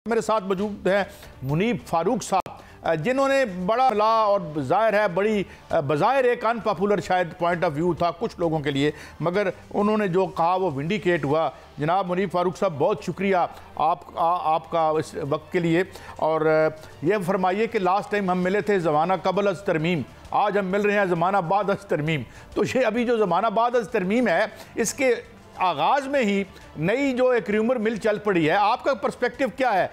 मेरे साथ मौजूद हैं मुनीब फारूक साहब, जिन्होंने बड़ा ला और जाहिर है बड़ी बज़ाहिर एक अनपॉपुलर शायद पॉइंट ऑफ व्यू था कुछ लोगों के लिए, मगर उन्होंने जो कहा वो विंडिकेट हुआ। जनाब मुनीब फारूक साहब, बहुत शुक्रिया आपका इस वक्त के लिए। और ये फरमाइए कि लास्ट टाइम हम मिले थे ज़माना कबल अज़ तरमीम, आज हम मिल रहे हैं ज़माना बाद अज़ तरमीम। तो ये अभी जो ज़माना बाद अज़ तरमीम है, इसके आगाज़ में ही नई जो एक र्यूमर मिल चल पड़ी है, आपका पर्सपेक्टिव क्या है?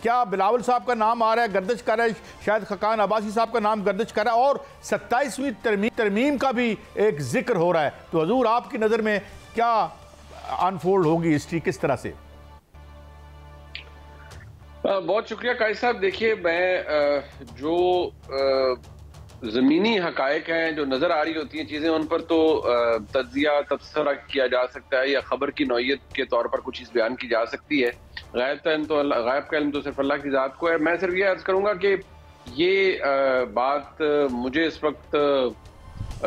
क्या बिलावल साहब का नाम आ रहा है, गर्दिश कर रहा है, शायद खकान अब्बासी साहब का नाम गर्दिश कर रहा है, और 27वीं तरमीम का भी एक जिक्र हो रहा है। तो हजूर आपकी नज़र में क्या अनफोल्ड होगी हिस्ट्री, किस तरह से? बहुत शुक्रिया कायद साहब। देखिए, मैं जो ज़मीनी हकायक हैं, जो नज़र आ रही होती हैं चीज़ें, उन पर तो तज्जिया तबसरा किया जा सकता है या ख़बर की नौइयत के तौर पर कुछ चीज़ बयान की जा सकती है। गायब का इल्म तो सिर्फ अल्लाह की ज़ात को है। मैं सिर्फ ये अर्ज़ करूँगा कि ये बात मुझे इस वक्त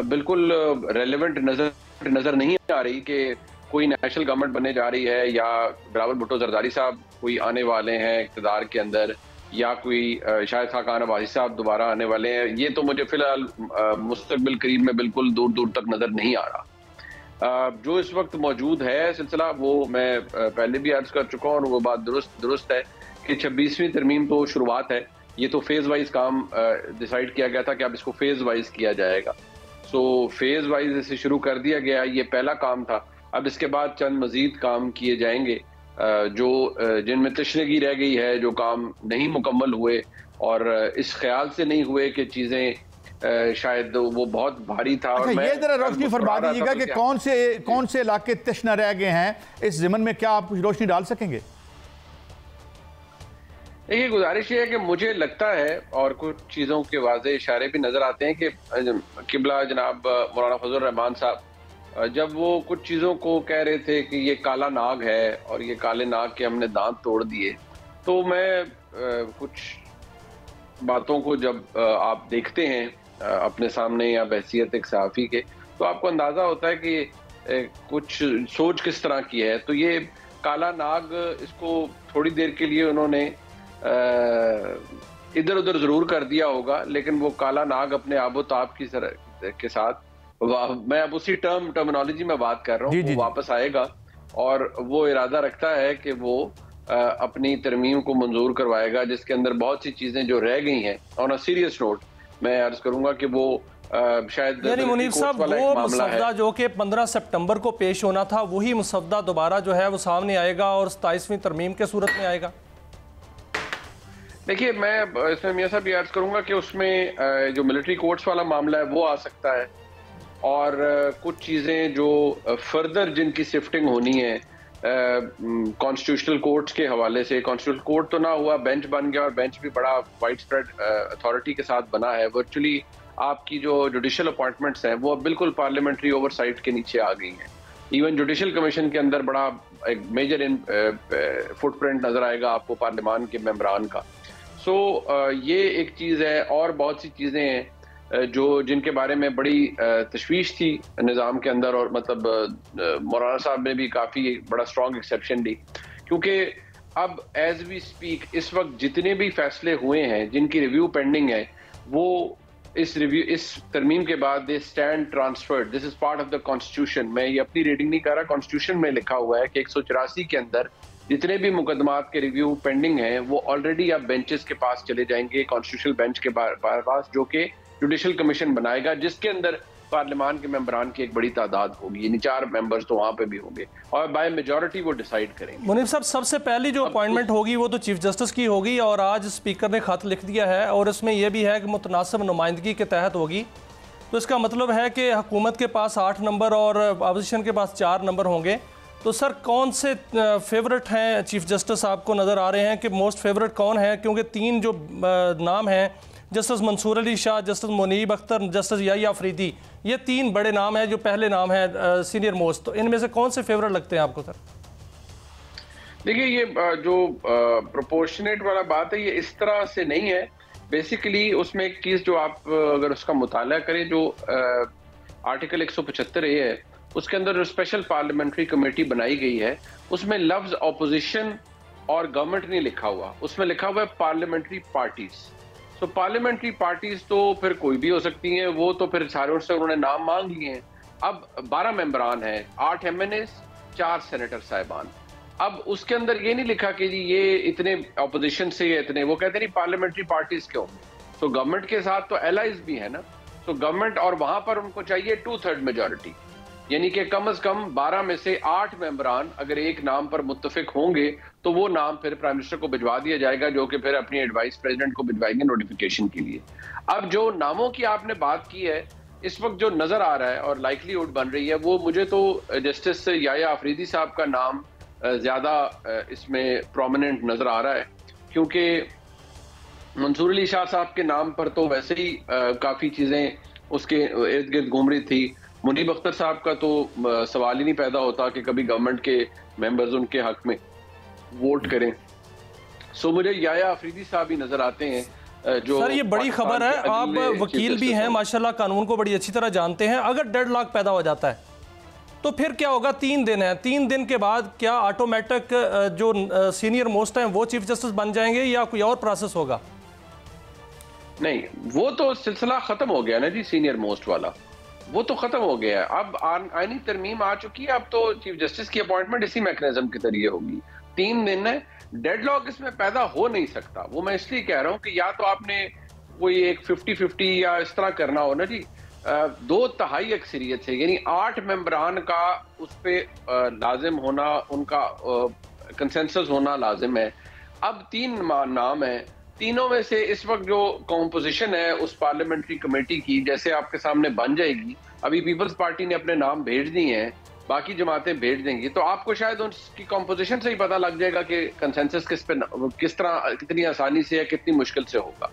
बिल्कुल रेलेवेंट नज़र नहीं आ रही कि कोई नेशनल गवर्नमेंट बनने जा रही है या बिलावल भुट्टो जरदारी साहब कोई आने वाले हैं इक़्तिदार के अंदर, या कोई शायद खकान अब्बासी साहब दोबारा आने वाले हैं। ये तो मुझे फिलहाल मुस्तक़बिल करीब में बिल्कुल दूर दूर तक नज़र नहीं आ रहा। जो इस वक्त मौजूद है सिलसिला, वो मैं पहले भी अर्ज कर चुका हूँ और वो बात दुरुस्त है कि 26वीं तरमीम तो शुरुआत है। ये तो फेज़ वाइज काम डिसाइड किया गया था कि अब इसको फेज़ वाइज किया जाएगा। सो फेज़ वाइज इसे शुरू कर दिया गया, ये पहला काम था। अब इसके बाद चंद मज़ीद काम किए जाएंगे जो जिनमें तशनगी रह गई है, जो काम नहीं मुकम्मल हुए और इस ख्याल से नहीं हुए कि चीज़ें शायद वो बहुत भारी था। अच्छा, और ये जरा रोशनी फरमा दीजिएगा कि कौन से इलाके तशना रह गए हैं इस ज़िमन में, क्या आप कुछ रोशनी डाल सकेंगे? देखिए, गुजारिश ये है कि मुझे लगता है और कुछ चीज़ों के वाज़े इशारे भी नज़र आते हैं कि किबला जनाब मौलाना फजल रहमान साहब जब वो कुछ चीज़ों को कह रहे थे कि ये काला नाग है और ये काले नाग के हमने दांत तोड़ दिए, तो मैं कुछ बातों को जब आप देखते हैं अपने सामने या बहसियत एक सहाफ़ी के, तो आपको अंदाज़ा होता है कि कुछ सोच किस तरह की है। तो ये काला नाग, इसको थोड़ी देर के लिए उन्होंने इधर उधर ज़रूर कर दिया होगा, लेकिन वो काला नाग अपने आबोताब के साथ, मैं अब उसी टर्मिनोलॉजी में बात कर रहा हूँ, वो वापस आएगा और वो इरादा रखता है कि वो अपनी तरमीम को मंजूर करवाएगा, जिसके अंदर बहुत सी चीजें जो रह गई हैं। ऑन अ सीरियस नोट मैं अर्ज करूंगा कि वो शायद मुनीब साहब, वो मुसवदा जो कि 15 सितंबर को पेश होना था, वही मुसवदा दोबारा जो है वो सामने आएगा और 27वीं तरमीम के सूरत में आएगा। देखिए, मैं इसमें मियां साहब ये अर्ज करूंगा कि उसमें जो मिलिट्री कोर्ट्स वाला मामला है वो आ सकता है, और कुछ चीज़ें जो फर्दर जिनकी शिफ्टिंग होनी है कॉन्स्टिट्यूशनल कोर्ट्स के हवाले से। कॉन्स्टिट्यूशनल कोर्ट तो ना हुआ, बेंच बन गया, और बेंच भी बड़ा वाइड स्प्रेड अथॉरिटी के साथ बना है। वर्चुअली आपकी जो जुडिशल अपॉइंटमेंट्स हैं वो अब बिल्कुल पार्लियामेंट्री ओवरसाइट के नीचे आ गई हैं। इवन जुडिशल कमीशन के अंदर बड़ा एक मेजर फुटप्रिंट नज़र आएगा आपको पार्लियामान के मेंबरान का। सो ये एक चीज़ है, और बहुत सी चीज़ें हैं जो जिनके बारे में बड़ी तशवीश थी निज़ाम के अंदर, और मतलब मौलाना साहब ने भी काफ़ी बड़ा स्ट्रॉन्ग एक्सेप्शन दी, क्योंकि अब एज वी स्पीक इस वक्त जितने भी फैसले हुए हैं जिनकी रिव्यू पेंडिंग है, वो इस तरमीम के बाद they stand transferred. This is part of the constitution. मैं ये अपनी रीडिंग नहीं कर रहा, कॉन्स्टिट्यूशन में लिखा हुआ है कि 184 के अंदर जितने भी मुकदमात के रिव्यू पेंडिंग हैं वो ऑलरेडी अब बेंचेस के पास चले जाएंगे, कॉन्स्टिट्यूशनल बेंच के पास, जो कि जुडिशल कमीशन बनाएगा, जिसके अंदर पार्लियामान के मेंबरान की एक बड़ी तादाद होगी, यानी 4 मेंबर्स तो वहाँ पे भी होंगे, और बाय मेजॉरिटी वो डिसाइड करेंगे। मुनीब साहब, सबसे पहली जो अपॉइंटमेंट होगी वो तो चीफ जस्टिस की होगी, और आज स्पीकर ने खत लिख दिया है और इसमें यह भी है कि मुतनासिब नुमाइंदगी के तहत होगी। तो इसका मतलब है कि हुकूमत के पास 8 नंबर और अपोजिशन के पास 4 नंबर होंगे। तो सर, कौन से फेवरेट हैं चीफ जस्टिस आपको नज़र आ रहे हैं कि मोस्ट फेवरेट कौन है? क्योंकि 3 जो नाम हैं, justice Mansoor Ali Shah, justice Muneeb Akhtar, justice Yahya Afridi, ये 3 बड़े नाम हैं जो पहले नाम हैं सीनियर मोस्ट। तो इनमें से कौन से फेवरेट लगते हैं आपको सर? देखिए, ये जो प्रोपोर्शनेट वाला बात है, ये इस तरह से नहीं है। बेसिकली उसमें एक चीज़ जो आप अगर उसका मुताला करें, जो आर्टिकल 175A है, उसके अंदर जो स्पेशल पार्लियामेंट्री कमेटी बनाई गई है, उसमें लफ्ज़ अपोजिशन और गवर्नमेंट नहीं लिखा हुआ, उसमें लिखा हुआ है पार्लियामेंट्री पार्टीज। सो पार्लियामेंट्री पार्टीज तो फिर कोई भी हो सकती हैं, वो तो फिर सारों से उन्होंने नाम मांग लिए हैं। अब 12 मेंबरान हैं, 8 MNAs, 4 सेनेटर साहिबान। अब उसके अंदर ये नहीं लिखा कि जी ये इतने ऑपोजिशन से या इतने, वो कहते नहीं पार्लियामेंट्री पार्टीज क्यों। तो गवर्नमेंट के साथ तो एलाइज भी है ना, तो गवर्नमेंट और वहां पर उनको चाहिए 2/3 मेजॉरिटी, यानी कि कम से कम 12 में से 8 मेंबरान अगर एक नाम पर मुत्तफिक होंगे तो वो नाम फिर प्राइम मिनिस्टर को भिजवा दिया जाएगा, जो कि फिर अपनी एडवाइस प्रेसिडेंट को भिजवाएंगे नोटिफिकेशन के लिए। अब जो नामों की आपने बात की है, इस वक्त जो नजर आ रहा है और लाइकलीहुड बन रही है, वो मुझे तो जस्टिस याया अफरीदी साहब का नाम ज्यादा इसमें प्रोमिनेंट नजर आ रहा है, क्योंकि मंसूर अली शाह साहब के नाम पर तो वैसे ही काफी चीजें उसके इर्द गिर्द घूम रही थी। मुनीब अख्तर साहब का तो सवाल ही नहीं पैदा होता कि कभी गवर्नमेंट के मेंबर्स उनके हक में वोट करें। सो मुझे याया अफरीदी साहब ही नजर आते हैं जो। सर ये बड़ी खबर है, आप वकील भी हैं माशाल्लाह, कानून को बड़ी अच्छी तरह जानते हैं। अगर डेडलॉक पैदा हो जाता है तो फिर क्या होगा? 3 दिन है, 3 दिन के बाद क्या ऑटोमेटिक जो सीनियर मोस्ट हैं वो चीफ जस्टिस बन जाएंगे या कोई और प्रोसेस होगा? नहीं, वो तो सिलसिला खत्म हो गया ना जी, सीनियर मोस्ट वाला वो तो खत्म हो गया है। अब आईनी तरमीम आ चुकी है, अब तो चीफ जस्टिस की अपॉइंटमेंट इसी मैकेनिज्म के जरिए होगी। 3 दिन है, डेडलॉक इसमें पैदा हो नहीं सकता। वो मैं इसलिए कह रहा हूँ कि या तो आपने कोई एक 50-50 या इस तरह करना हो ना जी, 2/3 अक्सरियत से, यानी 8 मेंबरान का उस पर लाजिम होना, उनका कंसेंसस होना लाजिम है। अब 3 नाम है, तीनों में से इस वक्त जो कॉम्पोजिशन है उस पार्लियामेंट्री कमेटी की, जैसे आपके सामने बन जाएगी, अभी पीपल्स पार्टी ने अपने नाम भेज दिए हैं, बाकी जमातें भेज देंगी, तो आपको शायद उसकी कॉम्पोजिशन से ही पता लग जाएगा कि कंसेंसस किस तरह, कितनी आसानी से है, कितनी मुश्किल से होगा।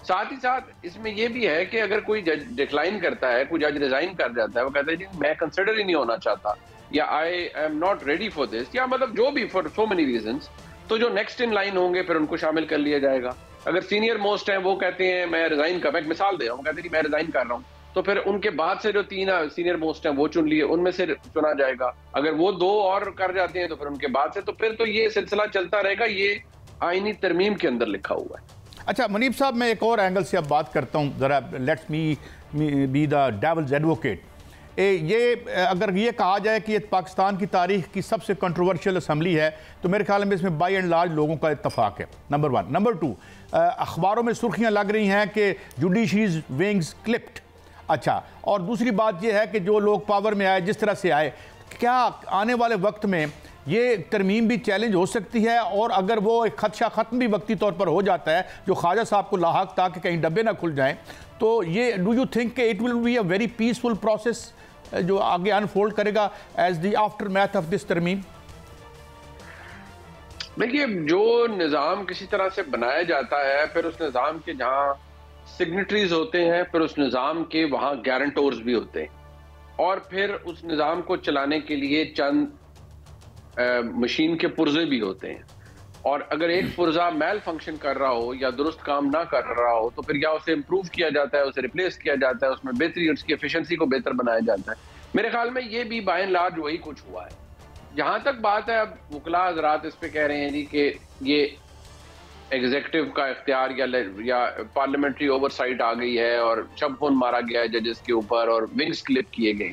साथ ही साथ इसमें यह भी है कि अगर कोई जज डिक्लाइन करता है, कोई जज रिजाइन कर जाता है, वो कहता है जी मैं कंसिडर ही नहीं होना चाहता, या I am not ready for this, या मतलब जो भी फॉर सो मेनी रीजंस, तो जो नेक्स्ट इन लाइन होंगे फिर उनको शामिल कर लिया जाएगा। अगर सीनियर मोस्ट हैं वो कहते हैं मैं रिजाइन कर, मैं मिसाल दे रहा हूँ, वो कहते हैं मैं रिजाइन कर रहा हूँ, तो फिर उनके बाद से जो 3 सीनियर मोस्ट हैं वो चुन लिए, उनमें से चुना जाएगा। अगर वो 2 और कर जाते हैं तो फिर उनके बाद से, तो फिर तो ये सिलसिला चलता रहेगा। ये आईनी तरमीम के अंदर लिखा हुआ है। अच्छा मुनीब साहब, मैं एक और एंगल से अब बात करता हूँ, ज़रा let's me be the devil's advocate. ये अगर ये कहा जाए कि ये पाकिस्तान की तारीख की सबसे कंट्रोवर्शियल असम्बली है, तो मेरे ख्याल में इसमें बाई एंड लार्ज लोगों का इत्तफाक है, नंबर 1। नंबर 2, अखबारों में सुर्खियां लग रही हैं कि जुडिशरीज विंग्स क्लिप्ड। अच्छा, और दूसरी बात यह है कि जो लोग पावर में आए, जिस तरह से आए, क्या आने वाले वक्त में ये तरमीम भी चैलेंज हो सकती है? और अगर वो एक खदशा ख़त्म भी वक्ती तौर पर हो जाता है जो ख्वाजा साहब को लाहक था कि कहीं डब्बे ना खुल जाएं, तो ये do you think it will be a very peaceful process जो आगे अनफोल्ड करेगा as the aftermath of this तरमीम? देखिए, जो निज़ाम किसी तरह से बनाया जाता है, फिर उस निज़ाम के जहाँ सिग्नेटरीज होते हैं, फिर उस निज़ाम के वहाँ गारंटोर्स भी होते हैं, और फिर उस निज़ाम को चलाने के लिए चंद मशीन के पुर्जे भी होते हैं। और अगर एक पुर्जा मेल फंक्शन कर रहा हो या दुरुस्त काम ना कर रहा हो, तो फिर या उसे इम्प्रूव किया जाता है, उसे रिप्लेस किया जाता है, उसमें बेहतरी, उसकी एफिशिएंसी को बेहतर बनाया जाता है। मेरे ख्याल में ये भी बाय एंड लार्ज वही कुछ हुआ है। जहां तक बात है, अब वकला हजरात इस पे कह रहे हैं जी कि ये एग्जीक्यूटिव का इख्तियार या पार्लियामेंट्री ओवरसाइट आ गई है और शब खून मारा गया है जजेस के ऊपर और विंग्स क्लिप किए गए।